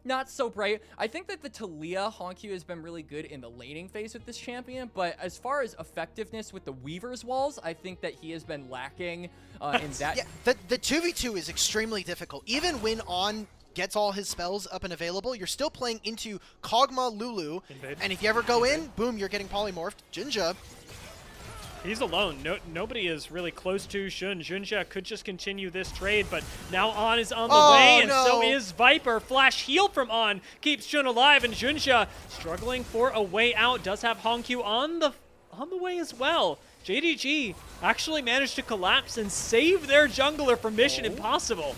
not so bright. I think that the Taliyah HongQ has been really good in the laning phase with this champion, but as far as effectiveness with the Weaver's walls, I think that he has been lacking in that. Yeah, the 2v2 is extremely difficult. Even when On gets all his spells up and available, you're still playing into Kog'Maw, Lulu, and if you ever go in, boom, you're getting polymorphed. JunJia. He's alone. Nobody is really close to Shun. JunJia could just continue this trade, but now On is on the way, and so is Viper. Flash heal from On keeps Shun alive, and JunJia struggling for a way out. Does have HongQ on the way as well. JDG actually managed to collapse and save their jungler from Mission Impossible.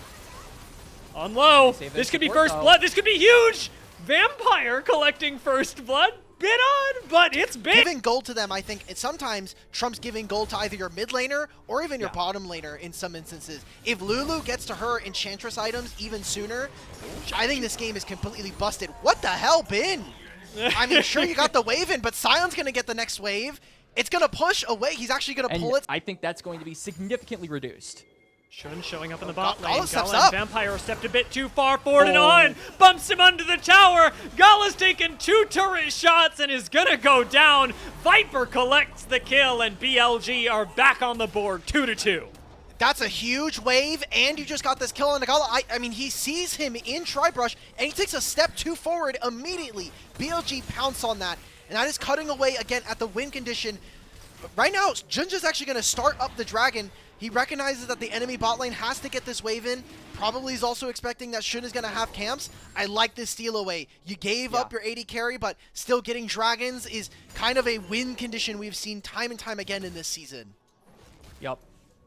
On low. This could be first blood. This could be huge. Vampire collecting first blood. Bit odd, but it's big. Giving gold to them, I think, it sometimes trumps giving gold to either your mid laner or even your bottom laner in some instances. If Lulu gets to her Enchantress items even sooner, I think this game is completely busted. What the hell, Bin? I mean, sure, you got the wave in, but Sion's going to get the next wave. It's going to push away. He's actually going to pull it. I think that's going to be significantly reduced. Shun showing up in the bot lane. GALA steps GALA and Vampire stepped a bit too far forward and On bumps him under the tower. GALA's taken 2 turret shots and is gonna go down. Viper collects the kill and BLG are back on the board 2-2. That's a huge wave, and you just got this kill on the GALA. I mean, he sees him in Tribrush, and he takes a step 2 forward immediately. BLG pounce on that, and that is cutting away again at the win condition. But right now, JunJia's actually going to start up the Dragon. He recognizes that the enemy bot lane has to get this wave in. Probably is also expecting that Shun is going to have camps. I like this steal away. You gave up your AD carry, but still getting dragons is kind of a win condition we've seen time and time again in this season. Yep.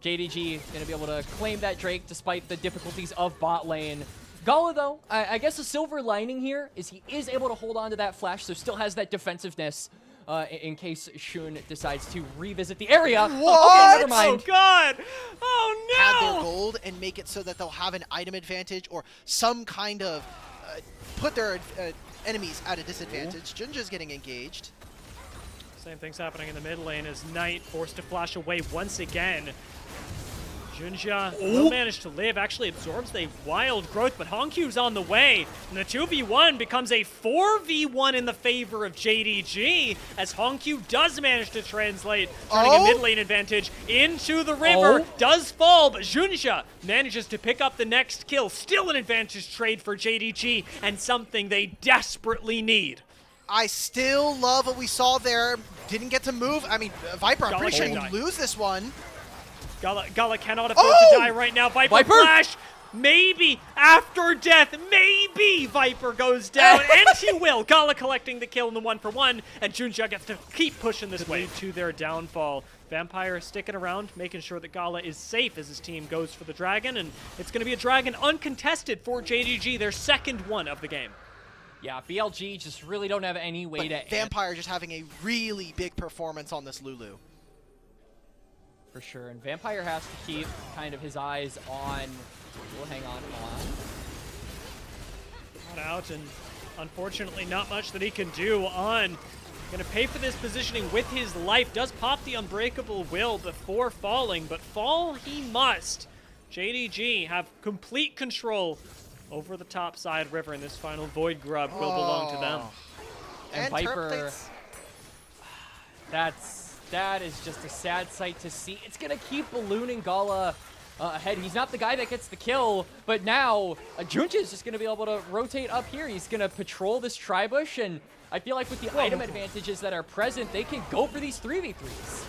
JDG going to be able to claim that Drake despite the difficulties of bot lane. GALA, though, I guess a silver lining here is he is able to hold on to that flash, so still has that defensiveness in case Shun decides to revisit the area. What? Okay, never mind. Oh, God. Oh, no. Add their gold and make it so that they'll have an item advantage or some kind of put their enemies at a disadvantage. JunJia's getting engaged. Same thing's happening in the mid lane as Knight forced to flash away once again. JunJia will manage to live, actually absorbs the wild growth, but HongQ's on the way. And the 2v1 becomes a 4v1 in the favor of JDG, as HongQ does manage to translate, turning a mid lane advantage into the river. Does fall, but JunJia manages to pick up the next kill. Still an advantage trade for JDG, and something they desperately need. I still love what we saw there. Didn't get to move. I mean, Viper, I'm pretty sure you lose this one. GALA cannot afford to die right now. Viper flash, maybe after death, maybe Viper goes down, and he will. GALA collecting the kill in the 1-for-1, and JunJia gets to keep pushing this way to their downfall. Vampire sticking around, making sure that GALA is safe as his team goes for the Dragon, and it's going to be a Dragon uncontested for JDG, their second one of the game. Yeah, BLG just really don't have any way to... Vampire just having a really big performance on this Lulu. For sure, and Vampire has to keep kind of his eyes on... We'll hang on. Not out, and unfortunately not much that he can do. On gonna pay for this positioning with his life. Does pop the Unbreakable Will before falling, but fall he must. JDG have complete control over the top side river, and this final Void Grub will belong to them. And Viper... That is just a sad sight to see. It's going to keep ballooning GALA ahead. He's not the guy that gets the kill, but now JunJia is just going to be able to rotate up here. He's going to patrol this tri-bush, and I feel like with the item advantages that are present, they can go for these 3v3s.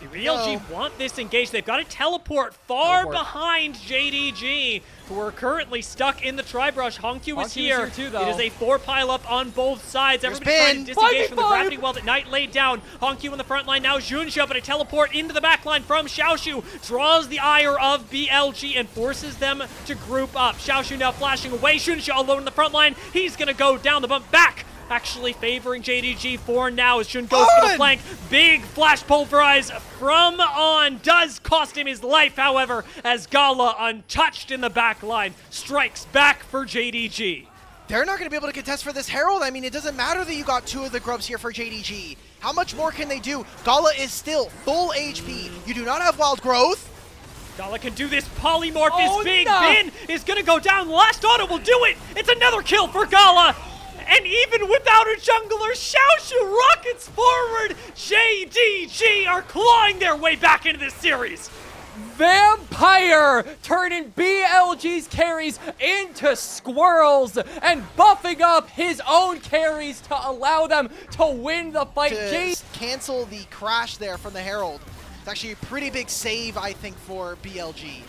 The BLG want this engaged. They've got to teleport far behind JDG, who are currently stuck in the tri-brush. HongQ is here. Too, it is a 4 pile-up on both sides. Everybody trying to disengage from the gravity well that Knight laid down. HongQ in the front line now. JunJia, but a teleport into the back line from Xiaoxu draws the ire of BLG and forces them to group up. Xiaoxu now flashing away. JunJia alone in the front line. He's going to go down the bump back. Actually favoring JDG for now as Shun goes for the flank. Big flash pulverize from On. Does cost him his life, however, as GALA, untouched in the back line, strikes back for JDG. They're not going to be able to contest for this Herald. I mean, it doesn't matter that you got 2 of the grubs here for JDG. How much more can they do? GALA is still full HP. You do not have wild growth. GALA can do this. Polymorph Oh, is big. no. Bin is going to go down. Last auto will do it. It's another kill for GALA. And even without a jungler, Xiaoxu rockets forward. JDG are clawing their way back into this series. Vampire turning BLG's carries into squirrels and buffing up his own carries to allow them to win the fight. To cancel the crash there from the Herald. It's actually a pretty big save, I think, for BLG.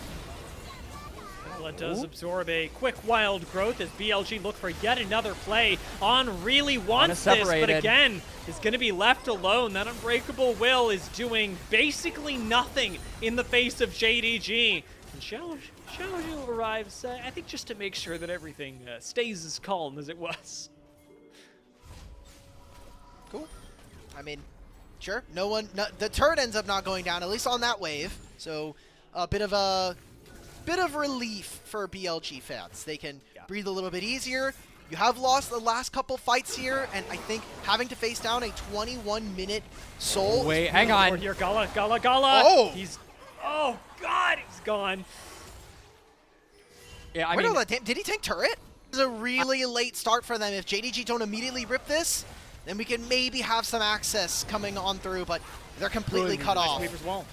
GALA does absorb a quick wild growth as BLG look for yet another play. On really wants this, but again, is going to be left alone. That Unbreakable Will is doing basically nothing in the face of JDG. And Xiaoxu arrives, I think, just to make sure that everything stays as calm as it was. Cool. I mean, sure. The turret ends up not going down, at least on that wave. So a bit of relief for BLG fans. They can breathe a little bit easier. You have lost the last couple fights here, and I think having to face down a 21-minute Soul. Wait, hang on. Here, GALA. Oh! Oh, God, he's gone. Yeah, I mean, mean, did he tank turret? This is a really late start for them. If JDG don't immediately rip this, then we can maybe have some access coming on through, but they're completely cut off. Weaver's wall.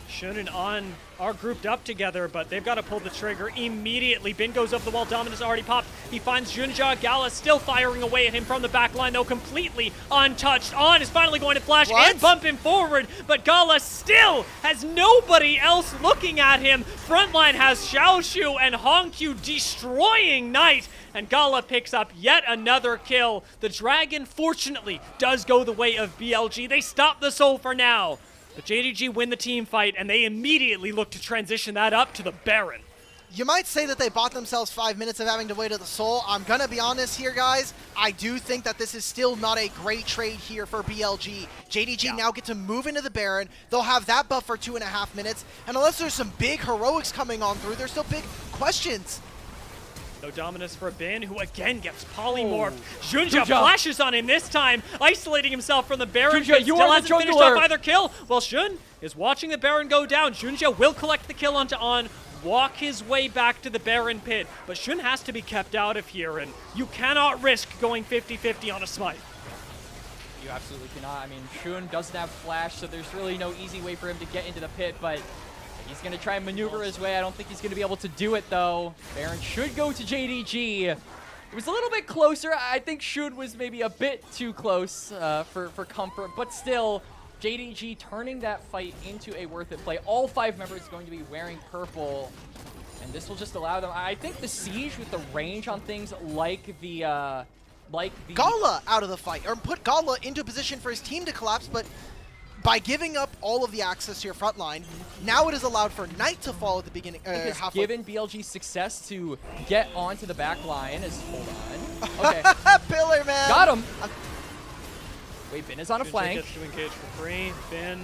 Shun and On are grouped up together, but they've got to pull the trigger immediately. Bin goes over the wall. Dominus already popped. He finds JunJia. GALA still firing away at him from the back line, though completely untouched. On is finally going to flash and bump him forward, but GALA still has nobody else looking at him. Frontline has Xiaoxu and HongQ destroying Knight, and GALA picks up yet another kill. The Dragon, fortunately, does go the way of BLG. They stop the Soul for now. But JDG win the team fight, and they immediately look to transition that up to the Baron. You might say that they bought themselves 5 minutes of having to wait to the Soul. I'm going to be honest here, guys. I do think that this is still not a great trade here for BLG. JDG now get to move into the Baron. They'll have that buff for 2.5 minutes. And unless there's some big heroics coming on through, there's still big questions. No Dominus for Bin, who again gets polymorphed. JunJia flashes on him this time, isolating himself from the Baron. JunJia, you still are the hasn't finished jungler. off either kill. Well, Shun is watching the Baron go down. JunJia will collect the kill onto On, walk his way back to the Baron pit. But Shun has to be kept out of here, and you cannot risk going 50-50 on a smite. you absolutely cannot. I mean, Shun doesn't have flash, so there's really no easy way for him to get into the pit, but he's going to try and maneuver his way. I don't think he's going to be able to do it, though. Baron should go to JDG. It was a little bit closer. I think Shun was maybe a bit too close for comfort, but still, JDG turning that fight into a worth it play. All 5 members going to be wearing purple, and this will just allow them. I think the Siege with the range on things like the GALA out of the fight, or put GALA into position for his team to collapse, but by giving up all of the access to your front line, now it is allowed for Knight to fall at the beginning. It's given BLG success to get onto the back line. Hold on. Okay. Pillar, man. Got him. Wait, Bin is on a flank. Gets to engage for free. Bin,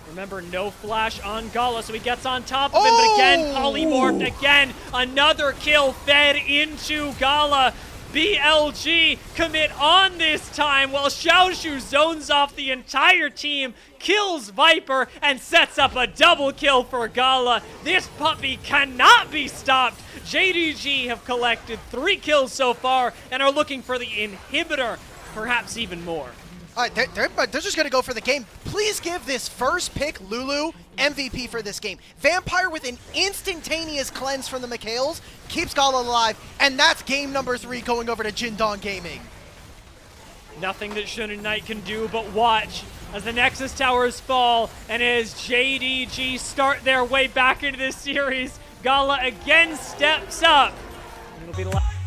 remember, no flash on GALA, so he gets on top of him, but again, polymorphed again. Another kill fed into GALA. BLG commit on this time while Xiaoxu zones off the entire team, kills Viper, and sets up a double kill for GALA. This puppy cannot be stopped. JDG have collected 3 kills so far and are looking for the inhibitor, perhaps even more. They're just going to go for the game. Please give this first pick Lulu MVP for this game. Vampire with an instantaneous cleanse from the Mikhails keeps GALA alive, and that's game number 3 going over to JDG Gaming. Nothing that Shun and Knight can do but watch as the Nexus Towers fall and as JDG start their way back into this series. GALA again steps up. It'll be the last.